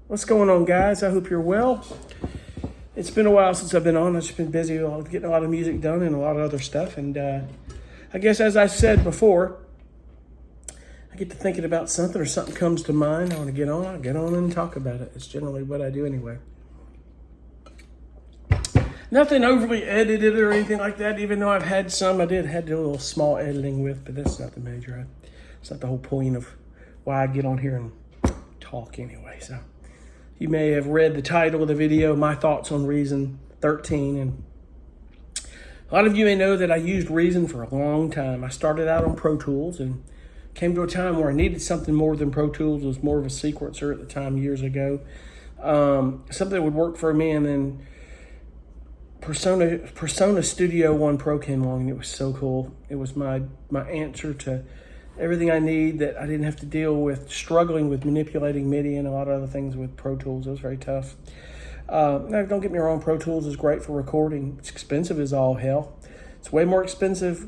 What's going on, guys? I hope you're well. It's been a while since I've been on. I've just been busy getting a lot of music done and a lot of other stuff. And I guess, as I said before, I get to thinking about something or something comes to mind. I want to get on. I'll get on and talk about it. It's generally what I do anyway. Nothing overly edited or anything like that, even though I've had some. I had to do a little small editing with, but that's not the major. It's not the whole point of why I get on here and talk anyway. So you may have read the title of the video, My Thoughts on Reason 13. And a lot of you may know that I used Reason for a long time. I started out on Pro Tools and came to a time where I needed something more than Pro Tools. It was more of a sequencer at the time, years ago. Something that would work for me, and then Persona Studio One Pro came along, and it was so cool. It was my answer to everything I need, that I didn't have to deal with struggling with manipulating MIDI and a lot of other things with Pro Tools. It was very tough. Now, don't get me wrong, Pro Tools is great for recording. It's expensive as all hell. It's way more expensive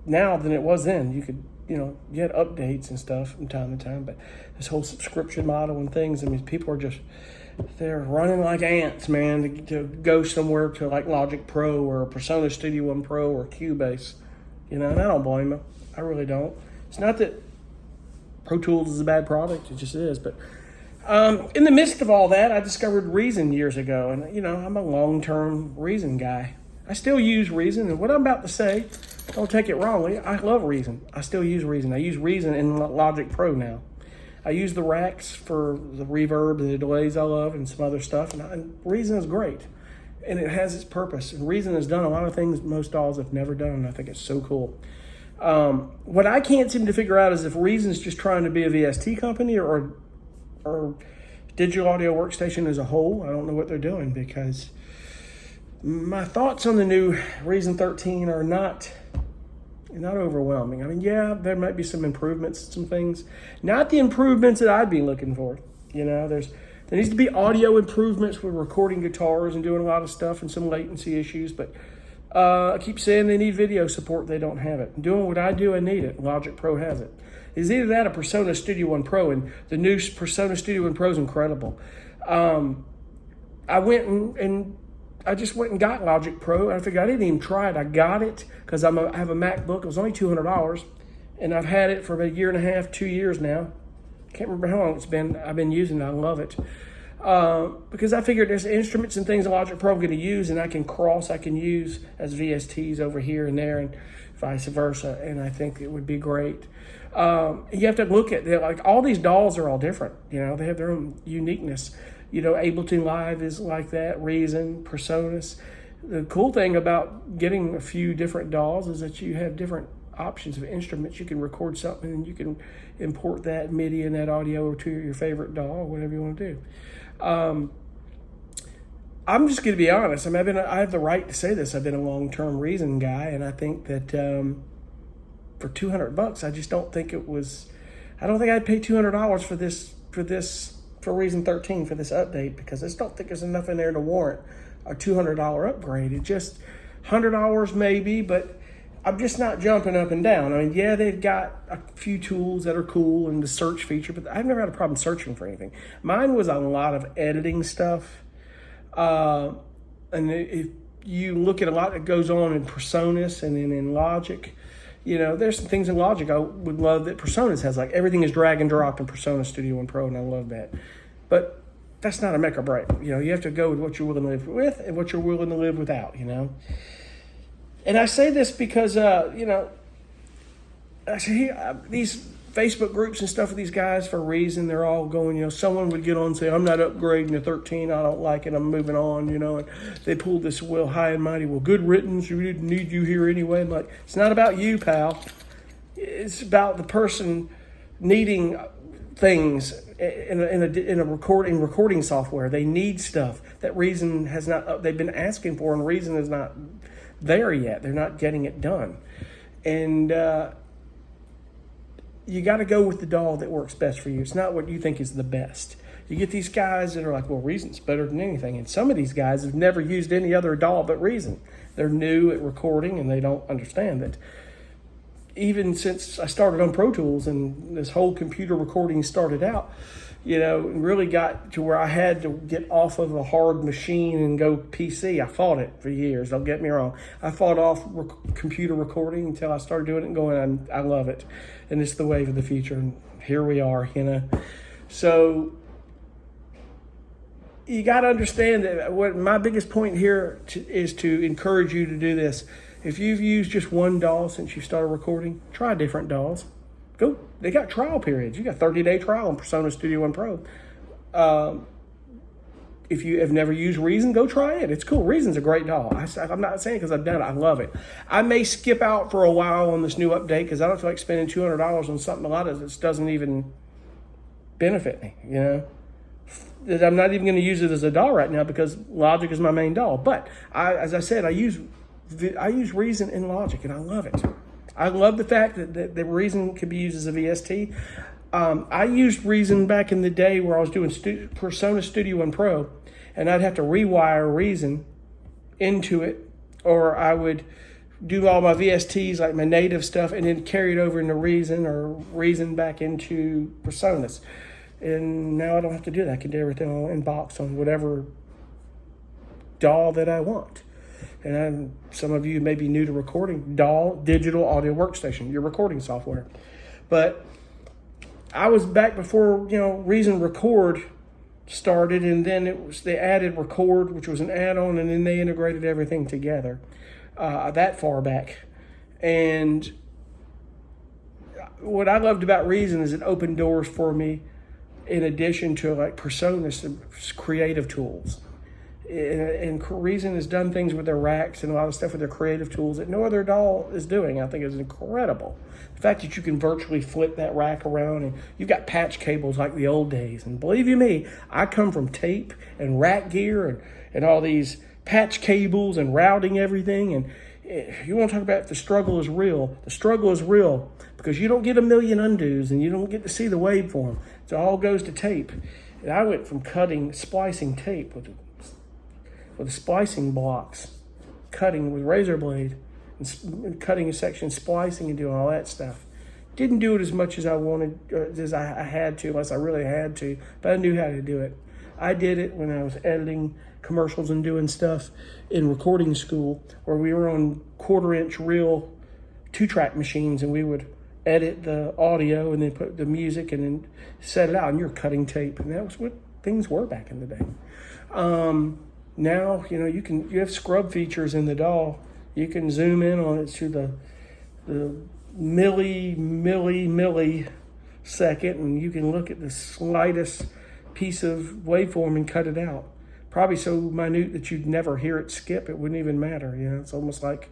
now than it was then. You could, you had updates and stuff from time to time, but this whole subscription model and things, I mean, people are they're running like ants, man, to go somewhere to like Logic Pro or Persona Studio One Pro or Cubase, and I don't blame them. I really don't. It's not that Pro Tools is a bad product, it just is. But in the midst of all that, I discovered Reason years ago. And, I'm a long-term Reason guy. I still use Reason. And what I'm about to say, don't take it wrongly, I love Reason. I still use Reason. I use Reason in Logic Pro now. I use the racks for the reverb and the delays I love and some other stuff. And Reason is great. And it has its purpose. And Reason has done a lot of things most DAWs have never done. And I think it's so cool. What I can't seem to figure out is if Reason's just trying to be a VST company or digital audio workstation as a whole. I don't know what they're doing, because my thoughts on the new Reason 13 are not overwhelming. I mean, yeah, there might be some improvements, some things, not the improvements that I'd be looking for. There needs to be audio improvements with recording guitars and doing a lot of stuff, and some latency issues, but I keep saying they need video support. They don't have it. Doing what I do, I need it. Logic Pro has it. It's either that or Persona Studio One Pro, and the new Persona Studio One Pro is incredible. I went and I just went and got Logic Pro. I figured I didn't even try it. I got it because I have a MacBook. It was only $200, and I've had it for about a year and a half, 2 years now. Can't remember how long it's been. I've been using it. I love it. Because I figured there's instruments and things in Logic Pro I'm going to use, and I can use as VSTs over here and there, and vice versa. And I think it would be great. You have to look at like all these DAWs are all different. They have their own uniqueness. Ableton Live is like that. Reason, Personas. The cool thing about getting a few different DAWs is that you have different options of instruments. You can record something and you can import that MIDI and that audio to your favorite DAW or whatever you want to do. I'm just going to be honest. I have the right to say this. I've been a long-term Reason guy, and I think that for $200, I just don't think it was. I don't think I'd pay $200 for Reason 13 for this update, because I just don't think there's enough in there to warrant a $200 upgrade. It just $100 maybe, but I'm just not jumping up and down. I mean, yeah, they've got a few tools that are cool and the search feature, but I've never had a problem searching for anything. Mine was a lot of editing stuff. And if you look at a lot that goes on in Personas and then in Logic, there's some things in Logic I would love that Personas has. Like, everything is drag and drop in Persona Studio One Pro, and I love that. But that's not a make or break. You have to go with what you're willing to live with and what you're willing to live without, And I say this because, I see these Facebook groups and stuff with these guys for a reason. They're all going, someone would get on and say, I'm not upgrading to 13. I don't like it. I'm moving on, and they pulled this high and mighty, good riddance. We didn't need you here anyway. I'm like, it's not about you, pal. It's about the person needing things in a recording software. They need stuff that Reason has not, they've been asking for, and Reason is not there yet. They're not getting it done. And you got to go with the DAW that works best for you. It's not what you think is the best. You get these guys that are like, well, Reason's better than anything. And some of these guys have never used any other DAW but Reason. They're new at recording, and they don't understand that. Even since I started on Pro Tools and this whole computer recording started out, really got to where I had to get off of a hard machine and go PC. I fought it for years. Don't get me wrong. I fought off computer recording until I started doing it and going, I love it. And it's the wave of the future. And here we are, So you got to understand that what my biggest point here is to encourage you to do this. If you've used just one DAW since you started recording, try different DAWs. They got trial periods. You got 30-day trial on Persona Studio One Pro. If you have never used Reason, go try it. It's cool. Reason's a great DAW. I'm not saying because I've done it. I love it. I may skip out for a while on this new update because I don't feel like spending $200 on something a lot of this doesn't even benefit me, I'm not even going to use it as a DAW right now because Logic is my main DAW. But as I said, I use Reason in Logic, and I love it. I love the fact that the Reason can be used as a VST. I used Reason back in the day where I was doing Persona Studio One Pro, and I'd have to rewire Reason into it, or I would do all my VSTs, like my native stuff, and then carry it over into Reason or Reason back into Personas. And now I don't have to do that. I can do everything in box on whatever DAW that I want. And some of you may be new to recording. DAW, Digital Audio Workstation, your recording software. But I was back before, Reason Record started, and then they added Record, which was an add-on, and then they integrated everything together that far back. And what I loved about Reason is it opened doors for me in addition to like Personas and creative tools. And Reason has done things with their racks and a lot of stuff with their creative tools that no other DAW is doing. I think is incredible. The fact that you can virtually flip that rack around and you've got patch cables like the old days. And believe you me, I come from tape and rack gear and all these patch cables and routing everything. And you want to talk about the struggle is real. The struggle is real because you don't get a million undos and you don't get to see the waveform. It all goes to tape. And I went from splicing tape with splicing blocks, cutting with razor blade, and cutting a section, splicing and doing all that stuff. Didn't do it as much as I wanted, as I had to, unless I really had to, but I knew how to do it. I did it when I was editing commercials and doing stuff in recording school, where we were on 1/4-inch reel 2-track machines, and we would edit the audio and then put the music and then set it out, and you're cutting tape, and that was what things were back in the day. Now, you have scrub features in the DAW. You can zoom in on it to the millisecond, and you can look at the slightest piece of waveform and cut it out. Probably so minute that you'd never hear it skip. It wouldn't even matter. It's almost like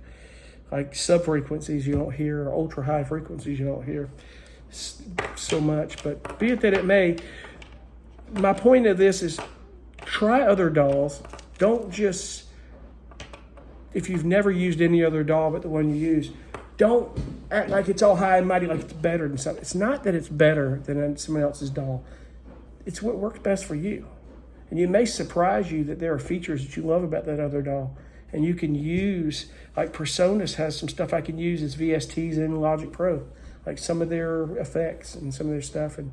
sub-frequencies you don't hear, or ultra-high frequencies you don't hear so much. But be it that it may, my point of this is try other DAWs. Don't just, if you've never used any other DAW but the one you use, don't act like it's all high and mighty, like it's better than something. It's not that it's better than someone else's DAW. It's what works best for you. And it may surprise you that there are features that you love about that other DAW. And you can use, like Personas has some stuff I can use as VSTs in Logic Pro, like some of their effects and some of their stuff. And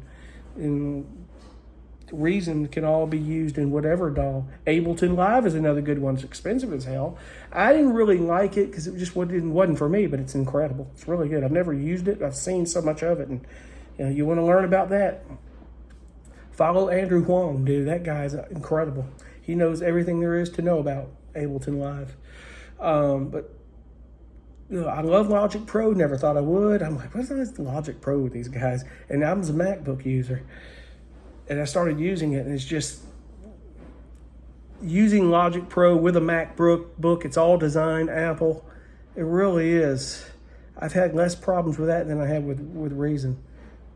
Reason can all be used in whatever DAW. Ableton Live is another good one. It's expensive as hell. I didn't really like it because it just wasn't for me, but it's incredible. It's really good. I've never used it. I've seen so much of it. And you want to learn about that, follow Andrew Huang, dude. That guy's incredible. He knows everything there is to know about Ableton Live. But I love Logic Pro. Never thought I would. I'm like, what's this Logic Pro with these guys? And I was a MacBook user. And I started using it, and it's just using Logic Pro with a MacBook. It's all designed Apple. It really is. I've had less problems with that than I had with Reason.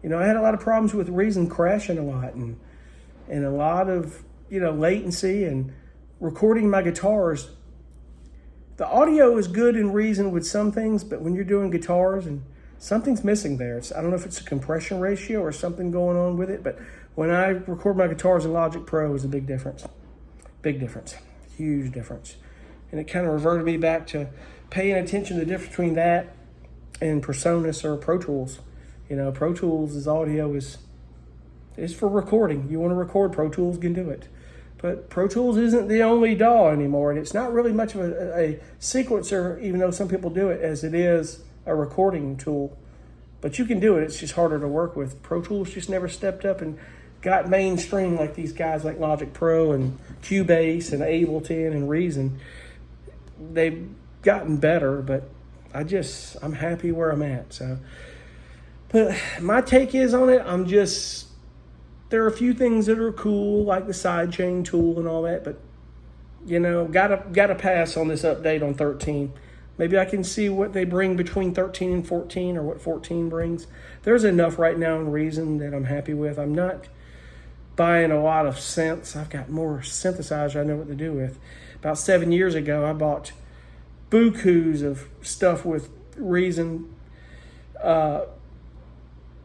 I had a lot of problems with Reason crashing a lot and a lot of, latency and recording my guitars. The audio is good in Reason with some things, but when you're doing guitars and something's missing there. I don't know if it's a compression ratio or something going on with it, but when I record my guitars in Logic Pro, it's a big difference. Big difference. Huge difference. And it kind of reverted me back to paying attention to the difference between that and Personas or Pro Tools. Pro Tools' audio is It's for recording. You want to record, Pro Tools can do it. But Pro Tools isn't the only DAW anymore, and it's not really much of a sequencer, even though some people do it, as it is a recording tool. But you can do it. It's just harder to work with. Pro Tools just never stepped up and got mainstream like these guys like Logic Pro and Cubase and Ableton and Reason. They've gotten better, but I'm happy where I'm at. So, but my take is on it, there are a few things that are cool, like the sidechain tool and all that, but gotta pass on this update on 13. Maybe I can see what they bring between 13 and 14, or what 14 brings. There's enough right now in Reason that I'm happy with. I'm not buying a lot of synths. I've got more synthesizer I know what to do with. About 7 years ago, I bought bukus of stuff with Reason,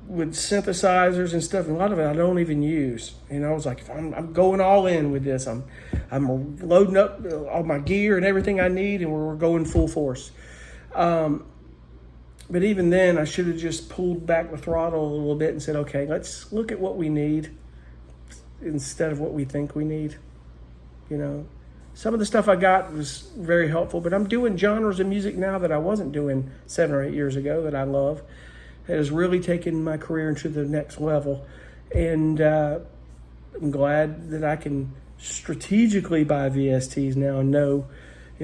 with synthesizers and stuff, and a lot of it I don't even use. I was like, I'm going all in with this. I'm loading up all my gear and everything I need, and we're going full force. But even then, I should have just pulled back the throttle a little bit and said, okay, let's look at what we need instead of what we think we need. Some of the stuff I got was very helpful, but I'm doing genres of music now that I wasn't doing 7 or 8 years ago that I love. It has really taken my career into the next level. And I'm glad that I can strategically buy VSTs now and know,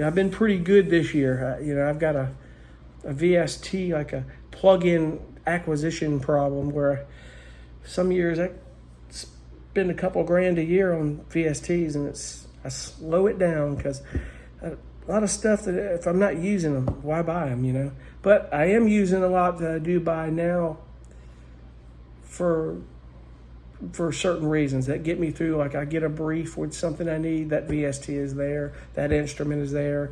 I've been pretty good this year. I've got a VST, like a plug-in acquisition problem where some years I spend a couple grand a year on VSTs, and I slow it down because a lot of stuff that if I'm not using them, why buy them, But I am using a lot that I do buy now for certain reasons that get me through. Like I get a brief with something I need, that VST is there, that instrument is there.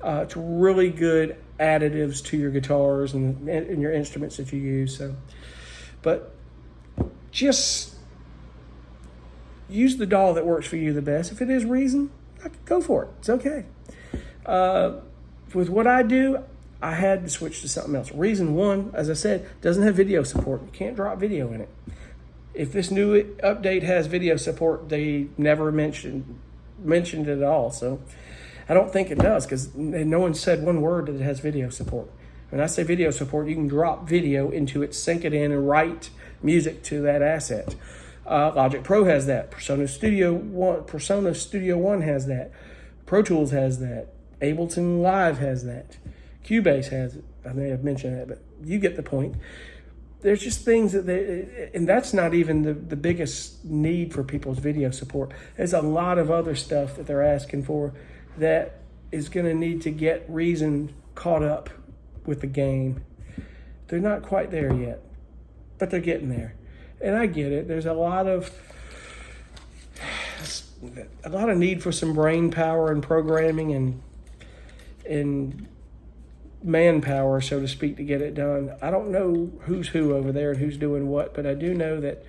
It's really good additives to your guitars and your instruments that you use. So, but just use the DAW that works for you the best. If it is Reason, go for it. It's okay. With what I do, I had to switch to something else. Reason 1, as I said, doesn't have video support. You can't drop video in it. If this new update has video support, they never mentioned it at all. So I don't think it does, because no one said one word that it has video support. When I say video support, you can drop video into it, sync it in, and write music to that asset. Logic Pro has that. Persona Studio One has that. Pro Tools has that. Ableton Live has that. Cubase has it. I may have mentioned that, but you get the point. There's just things and that's not even the biggest need for people's video support. There's a lot of other stuff that they're asking for that is going to need to get Reason caught up with the game. They're not quite there yet, but they're getting there. And I get it. There's a lot of need for some brain power and programming and manpower, so to speak, to get it done. I don't know who's who over there and who's doing what, but I do know that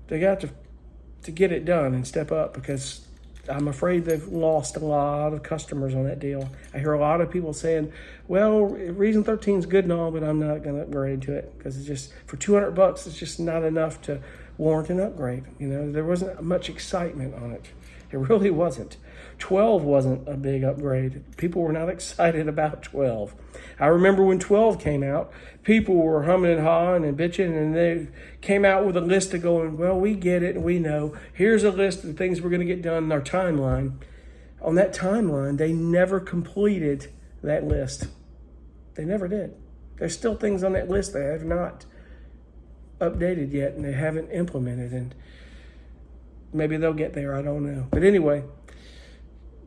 they got to get it done and step up, because I'm afraid they've lost a lot of customers on that deal. I hear a lot of people saying, well, Reason 13 is good and all, but I'm not going to upgrade to it because it's just, for $200, it's just not enough to warrant an upgrade. There wasn't much excitement on it. It really wasn't. 12 wasn't a big upgrade. People were not excited about 12. I remember when 12 came out, people were humming and hawing and bitching, and they came out with a list of going, well, we get it and we know. Here's a list of things we're going to get done in our timeline. On that timeline, they never completed that list. They never did. There's still things on that list they have not updated yet, and they haven't implemented, and maybe they'll get there. I don't know. But anyway,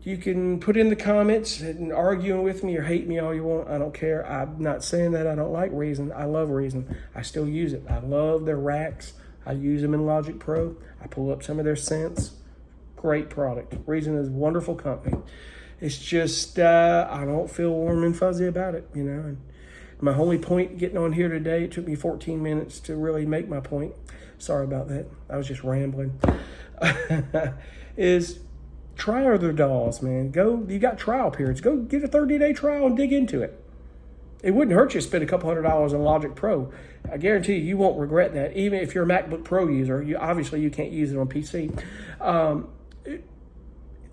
you can put in the comments and arguing with me or hate me all you want. I don't care. I'm not saying that I don't like Reason. I love Reason. I still use it. I love their racks. I use them in Logic Pro. I pull up some of their synths. Great product. Reason is a wonderful company. It's just I don't feel warm and fuzzy about it, And my only point getting on here today, it took me 14 minutes to really make my point. Sorry about that. I was just rambling. Is try other DAWs, man. You got trial periods. Go get a 30-day trial and dig into it. It wouldn't hurt you to spend a couple $100 on Logic Pro. I guarantee you won't regret that. Even if you're a MacBook Pro user, obviously you can't use it on PC.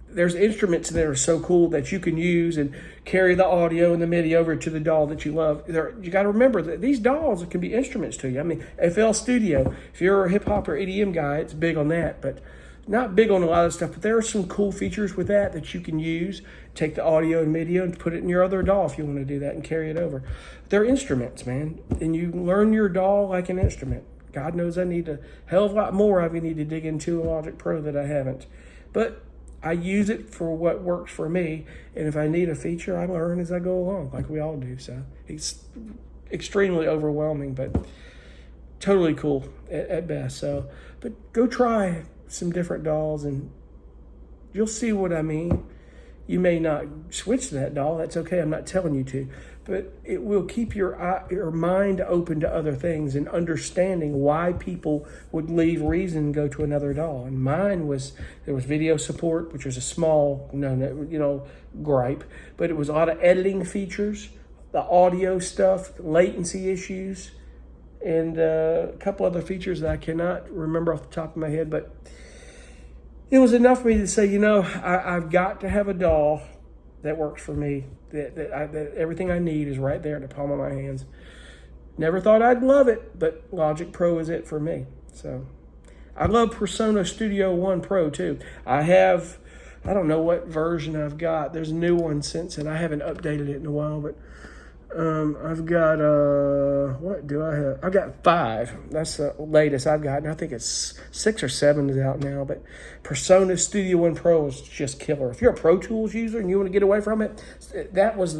There's instruments that are so cool that you can use and carry the audio and the MIDI over to the DAW that you love. You got to remember that these DAWs can be instruments to you. I mean, FL Studio, if you're a hip hop or EDM guy, it's big on that, but not big on a lot of stuff. But there are some cool features with that you can use. Take the audio and MIDI and put it in your other DAW if you want to do that and carry it over. They're instruments, man, and you learn your DAW like an instrument. God knows I need a hell of a lot more. I need to dig into a Logic Pro that I haven't, but I use it for what works for me, and if I need a feature, I learn as I go along, like we all do. So it's extremely overwhelming, but totally cool at best. So, but go try some different DAWs, and you'll see what I mean. You may not switch to that DAW. That's okay. I'm not telling you to, but it will keep your mind open to other things and understanding why people would leave Reason and go to another DAW. And mine was, there was video support, which was a small, gripe, but it was a lot of editing features, the audio stuff, latency issues, and a couple other features that I cannot remember off the top of my head, but it was enough for me to say, I've got to have a DAW that works for me, that everything I need is right there in the palm of my hands. Never thought I'd love it, but Logic Pro is it for me. So I love Persona Studio One Pro too. I don't know what version I've got. There's a new one since, and I haven't updated it in a while, but I've got, what do I have? I've got 5. That's the latest I've got, and I think it's 6 or 7 is out now, but Persona Studio One Pro is just killer. If you're a Pro Tools user and you want to get away from it, that was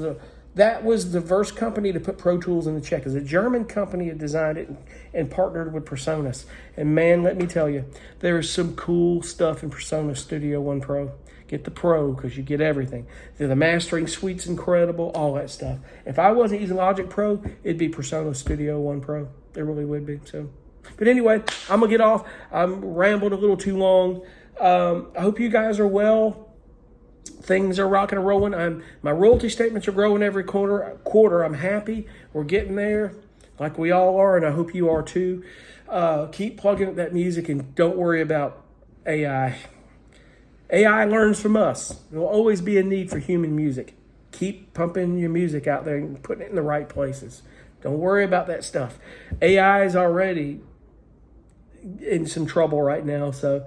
the first company to put Pro Tools in the check. It's a German company that designed it and partnered with Presonus. And man, let me tell you, there's some cool stuff in Persona Studio One Pro. Get the Pro because you get everything. The mastering suite's incredible, all that stuff. If I wasn't using Logic Pro, it'd be Persona Studio One Pro. It really would be. So, but anyway, I'm going to get off. I'm rambled a little too long. I hope you guys are well. Things are rocking and rolling. My royalty statements are growing every quarter. I'm happy. We're getting there like we all are, and I hope you are too. Keep plugging that music and don't worry about AI. AI learns from us. There will always be a need for human music. Keep pumping your music out there and putting it in the right places. Don't worry about that stuff. AI is already in some trouble right now, so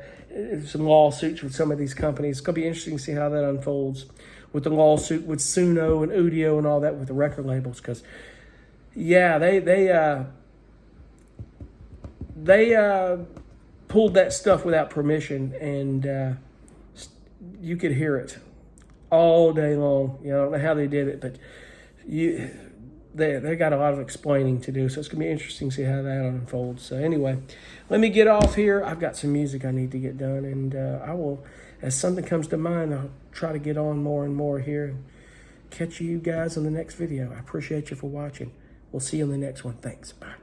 some lawsuits with some of these companies. It's going to be interesting to see how that unfolds with the lawsuit with Suno and Udio and all that with the record labels, because, yeah, they pulled that stuff without permission, and you could hear it all day long. I don't know how they did it, but they got a lot of explaining to do. So it's going to be interesting to see how that unfolds. So anyway, let me get off here. I've got some music I need to get done, and I will, as something comes to mind, I'll try to get on more and more here and catch you guys on the next video. I appreciate you for watching. We'll see you on the next one. Thanks. Bye.